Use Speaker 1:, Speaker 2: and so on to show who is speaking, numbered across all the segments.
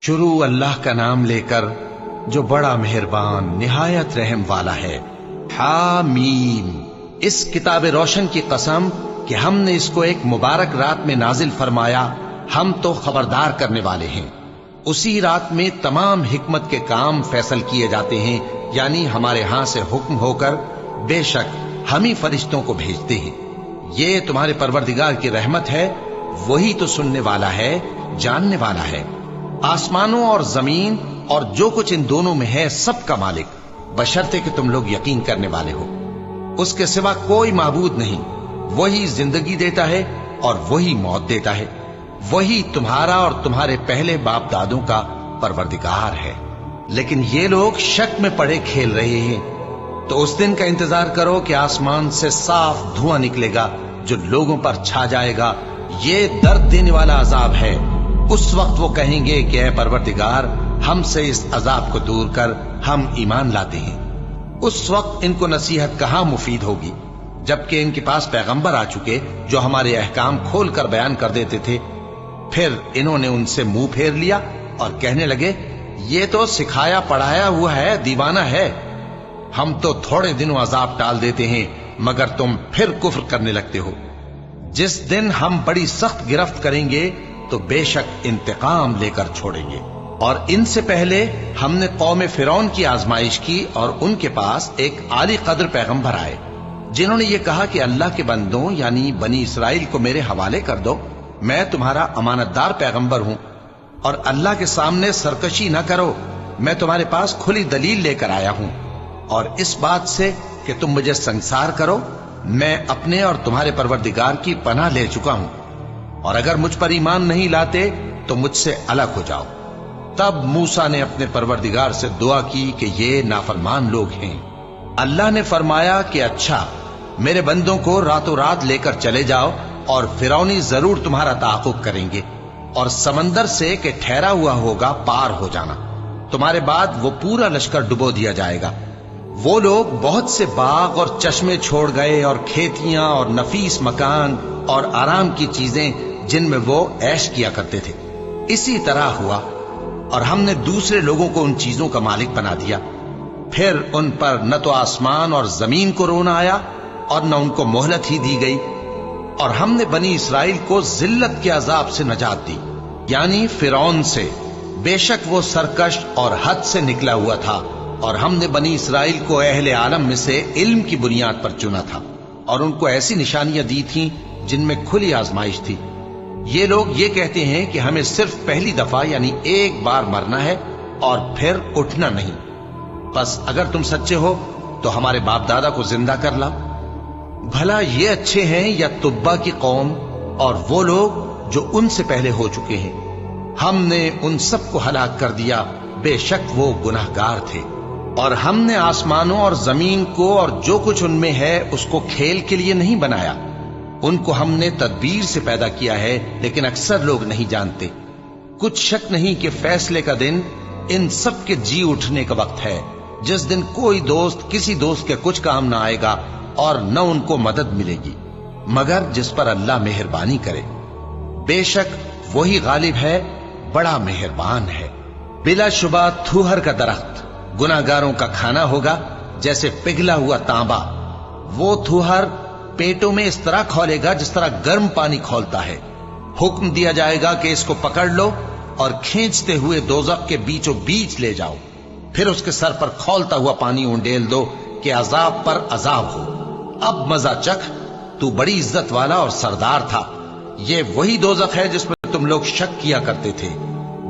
Speaker 1: شروع اللہ کا نام لے کر جو بڑا مہربان نہایت رحم والا ہے۔ حامیم، اس کتاب روشن کی قسم کہ ہم نے اس کو ایک مبارک رات میں نازل فرمایا، ہم تو خبردار کرنے والے ہیں۔ اسی رات میں تمام حکمت کے کام فیصل کیے جاتے ہیں، یعنی ہمارے ہاں سے حکم ہو کر بے شک ہم ہی فرشتوں کو بھیجتے ہیں۔ یہ تمہارے پروردگار کی رحمت ہے، وہی تو سننے والا ہے، جاننے والا ہے۔ آسمانوں اور زمین اور جو کچھ ان دونوں میں ہے سب کا مالک، بشرطے کہ تم لوگ یقین کرنے والے ہو۔ اس کے سوا کوئی معبود نہیں، وہی زندگی دیتا ہے اور وہی موت دیتا ہے، وہی تمہارا اور تمہارے پہلے باپ دادوں کا پروردگار ہے۔ لیکن یہ لوگ شک میں پڑے کھیل رہے ہیں۔ تو اس دن کا انتظار کرو کہ آسمان سے صاف دھواں نکلے گا جو لوگوں پر چھا جائے گا، یہ درد دینے والا عذاب ہے۔ اس وقت وہ کہیں گے کہ اے پروردگار، ہم سے اس عذاب کو دور کر، ہم ایمان لاتے ہیں۔ اس وقت ان کو نصیحت کہاں مفید ہوگی، جبکہ ان کے پاس پیغمبر آ چکے جو ہمارے احکام کھول کر بیان کر دیتے تھے۔ پھر انہوں نے ان سے منہ پھیر لیا اور کہنے لگے، یہ تو سکھایا پڑھایا ہوا ہے، دیوانہ ہے۔ ہم تو تھوڑے دنوں عذاب ٹال دیتے ہیں مگر تم پھر کفر کرنے لگتے ہو۔ جس دن ہم بڑی سخت گرفت کریں گے تو بے شک انتقام لے کر چھوڑیں گے۔ اور ان سے پہلے ہم نے قوم فرعون کی آزمائش کی اور ان کے پاس ایک عالی قدر پیغمبر آئے جنہوں نے یہ کہا کہ اللہ کے بندوں یعنی بنی اسرائیل کو میرے حوالے کر دو، میں تمہارا امانت دار پیغمبر ہوں، اور اللہ کے سامنے سرکشی نہ کرو، میں تمہارے پاس کھلی دلیل لے کر آیا ہوں، اور اس بات سے کہ تم مجھے سنسار کرو، میں اپنے اور تمہارے پروردگار کی پناہ لے چکا ہوں، اور اگر مجھ پر ایمان نہیں لاتے تو مجھ سے الگ ہو جاؤ۔ تب موسیٰ نے اپنے پروردگار سے دعا کی کہ یہ نافرمان لوگ ہیں۔ اللہ نے فرمایا کہ اچھا، میرے بندوں کو راتوں رات لے کر چلے جاؤ، اور فرعونی ضرور تمہارا تعاقب کریں گے، اور سمندر سے کہ ٹھہرا ہوا ہوگا پار ہو جانا، تمہارے بعد وہ پورا لشکر ڈبو دیا جائے گا۔ وہ لوگ بہت سے باغ اور چشمے چھوڑ گئے اور کھیتیاں اور نفیس مکان اور آرام کی چیزیں جن میں وہ عیش کیا کرتے تھے۔ اسی طرح ہوا، اور ہم نے دوسرے لوگوں کو ان چیزوں کا مالک بنا دیا۔ پھر ان پر نہ تو آسمان اور زمین کو رونا آیا اور نہ ان کو مہلت ہی دی گئی، اور ہم نے بنی اسرائیل کو ذلت کے عذاب سے نجات دی، یعنی فرعون سے، بے شک وہ سرکش اور حد سے نکلا ہوا تھا، اور ہم نے بنی اسرائیل کو اہل عالم میں سے علم کی بنیاد پر چنا تھا، اور ان کو ایسی نشانیاں دی تھیں جن میں کھلی آزمائش تھی۔ یہ لوگ یہ کہتے ہیں کہ ہمیں صرف پہلی دفعہ یعنی ایک بار مرنا ہے اور پھر اٹھنا نہیں، بس اگر تم سچے ہو تو ہمارے باپ دادا کو زندہ کر لاؤ۔ بھلا یہ اچھے ہیں یا تبا کی قوم اور وہ لوگ جو ان سے پہلے ہو چکے ہیں؟ ہم نے ان سب کو ہلاک کر دیا، بے شک وہ گناہگار تھے۔ اور ہم نے آسمانوں اور زمین کو اور جو کچھ ان میں ہے اس کو کھیل کے لیے نہیں بنایا، ان کو ہم نے تدبیر سے پیدا کیا ہے، لیکن اکثر لوگ نہیں جانتے۔ کچھ شک نہیں کہ فیصلے کا دن ان سب کے جی اٹھنے کا وقت ہے، جس دن کوئی دوست کسی دوست کے کچھ کام نہ آئے گا اور نہ ان کو مدد ملے گی مگر جس پر اللہ مہربانی کرے۔ بے شک وہی غالب ہے، بڑا مہربان ہے۔ بلا شبہ تھوہر کا درخت گناہگاروں کا کھانا ہوگا، جیسے پگھلا ہوا تانبا۔ وہ تھوہر پیٹوں میں اس طرح کھولے گا جس طرح گرم پانی کھولتا ہے۔ حکم دیا جائے گا کہ اس کو پکڑ لو اور کھینچتے ہوئے دوزخ کے بیچوں بیچ لے جاؤ، پھر اس کے سر پر کھولتا ہوا پانی اونڈیل دو کہ عذاب پر عذاب ہو۔ اب مزہ چکھ، تو بڑی عزت والا اور سردار تھا۔ یہ وہی دوزخ ہے جس میں تم لوگ شک کیا کرتے تھے۔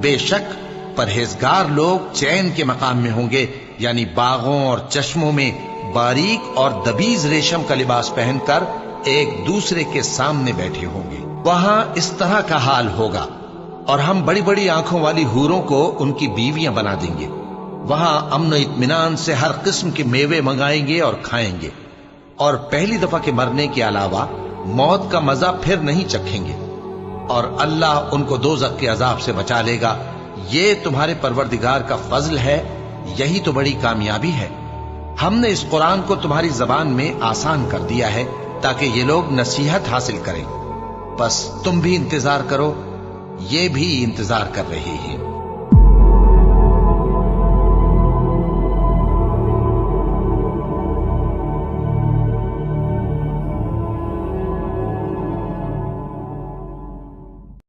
Speaker 1: بے شک پرہیزگار لوگ چین کے مقام میں ہوں گے، یعنی باغوں اور چشموں میں باریک اور دبیز ریشم کا لباس پہن کر ایک دوسرے کے سامنے بیٹھے ہوں گے۔ وہاں اس طرح کا حال ہوگا، اور ہم بڑی بڑی آنکھوں والی حوروں کو ان کی بیویاں بنا دیں گے۔ وہاں امن و اطمینان سے ہر قسم کے میوے منگائیں گے اور کھائیں گے، اور پہلی دفعہ کے مرنے کے علاوہ موت کا مزہ پھر نہیں چکھیں گے، اور اللہ ان کو دوزخ کے عذاب سے بچا لے گا۔ یہ تمہارے پروردگار کا فضل ہے، یہی تو بڑی کامیابی ہے۔ ہم نے اس قرآن کو تمہاری زبان میں آسان کر دیا ہے تاکہ یہ لوگ نصیحت حاصل کریں۔ بس تم بھی انتظار کرو، یہ بھی انتظار کر رہے ہیں۔